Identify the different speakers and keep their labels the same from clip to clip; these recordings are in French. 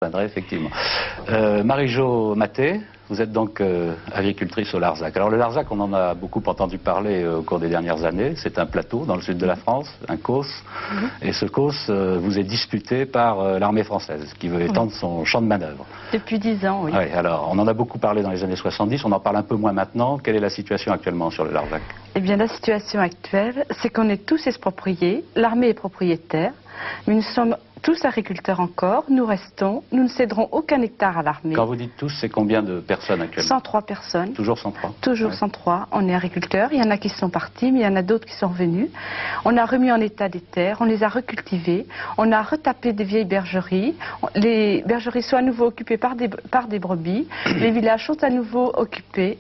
Speaker 1: Effectivement. Marie-Jo Maté, vous êtes donc agricultrice au Larzac. Alors le Larzac, on en a beaucoup entendu parler au cours des dernières années. C'est un plateau dans le sud de la France, un COS. Et ce COS vous est disputé par l'armée française, qui veut étendre son champ de manœuvre.
Speaker 2: Depuis 10 ans, oui.
Speaker 1: Oui, alors on en a beaucoup parlé dans les années 70, on en parle un peu moins maintenant. Quelle est la situation actuellement sur le Larzac?
Speaker 2: Eh bien la situation actuelle, c'est qu'on est tous expropriés, l'armée est propriétaire, mais nous sommes tous agriculteurs encore, nous restons, nous ne céderons aucun hectare à l'armée.
Speaker 1: Quand vous dites tous, c'est combien de personnes actuellement?
Speaker 2: 103 personnes.
Speaker 1: Toujours 103?
Speaker 2: Toujours 103, on est agriculteurs, il y en a qui sont partis, mais il y en a d'autres qui sont revenus. On a remis en état des terres, on les a recultivées, on a retapé des vieilles bergeries, les bergeries sont à nouveau occupées par des brebis, les villages sont à nouveau occupés.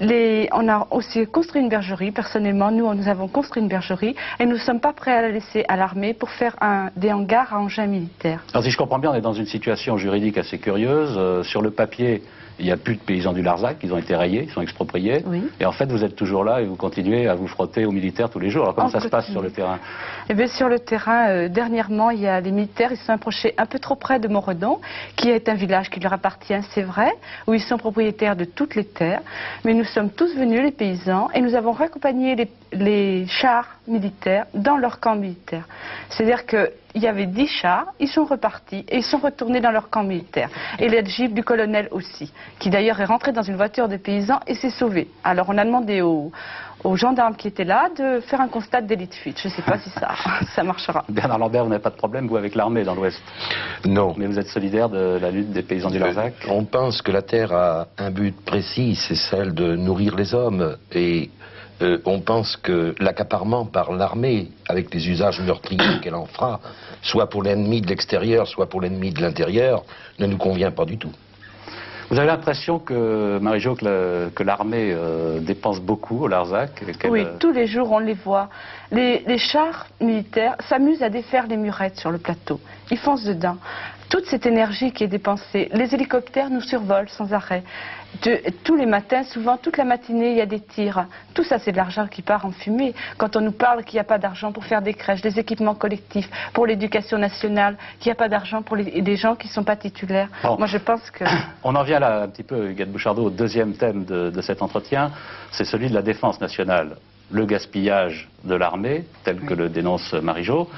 Speaker 2: On a aussi construit une bergerie, personnellement, nous avons construit une bergerie et nous ne sommes pas prêts à la laisser à l'armée pour faire des hangars à engins militaires.
Speaker 1: Alors si je comprends bien, on est dans une situation juridique assez curieuse. Sur le papier, il n'y a plus de paysans du Larzac, ils ont été rayés, ils sont expropriés.
Speaker 2: Oui.
Speaker 1: Et en fait, vous êtes toujours là et vous continuez à vous frotter aux militaires tous les jours. Alors comment ça se passe sur le terrain?
Speaker 2: Eh bien, sur le terrain, dernièrement, il y a les militaires, ils se sont approchés un peu trop près de Montredon, qui est un village qui leur appartient, c'est vrai, où ils sont propriétaires de toutes les terres. Mais nous sommes tous venus, les paysans, et nous avons raccompagné les chars militaires dans leur camp militaire. C'est-à-dire qu'il y avait 10 chars, ils sont repartis et ils sont retournés dans leur camp militaire. Et le jeep du colonel aussi, qui d'ailleurs est rentré dans une voiture de paysans et s'est sauvé. Alors on a demandé aux gendarmes qui étaient là de faire un constat de délit de fuite. Je ne sais pas si ça marchera.
Speaker 1: Bernard Lambert, vous n'avez pas de problème, vous, avec l'armée dans l'Ouest?
Speaker 3: Non.
Speaker 1: Mais vous êtes solidaire de la lutte des paysans du Larzac?
Speaker 3: On pense que la terre a un but précis, c'est celle de nourrir les hommes. Et on pense que l'accaparement par l'armée, avec les usages meurtriers qu'elle en fera, soit pour l'ennemi de l'extérieur, soit pour l'ennemi de l'intérieur, ne nous convient pas du tout.
Speaker 1: Vous avez l'impression que, Marie-Jo, que l'armée dépense beaucoup au Larzac?
Speaker 2: Oui, tous les jours on les voit. Les chars militaires s'amusent à défaire les murettes sur le plateau. Ils foncent dedans. Toute cette énergie qui est dépensée, les hélicoptères nous survolent sans arrêt. Tous les matins, souvent toute la matinée, il y a des tirs. Tout ça, c'est de l'argent qui part en fumée. Quand on nous parle qu'il n'y a pas d'argent pour faire des crèches, des équipements collectifs, pour l'éducation nationale, qu'il n'y a pas d'argent pour des gens qui ne sont pas titulaires. Bon. Moi, je pense que...
Speaker 1: On en vient là un petit peu, Huguette Bouchardot, au deuxième thème de cet entretien. C'est celui de la défense nationale. Le gaspillage de l'armée, tel que le dénonce Marie-Jo.